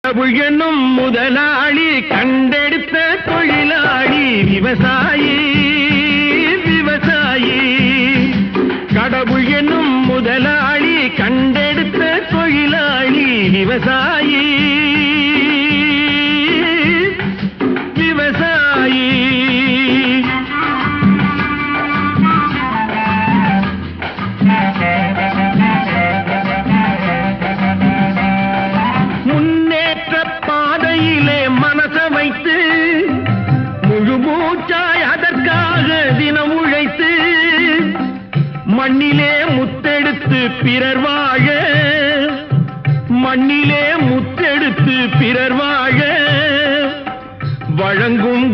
கடவுள் என்னும் முதலாளி கண்டெடுத்த தொழிலாளி விவசாயி விவசாயி. கடவுள் என்னும் முதலாளி கண்டெடுத்த தொழிலாளி விவசாயி விவசாயி. மண்ணிலே முத்தெடுத்து பிறர் வாழ மண்ணிலே முத்தெடுத்து பிறர் வாழ வழங்கும்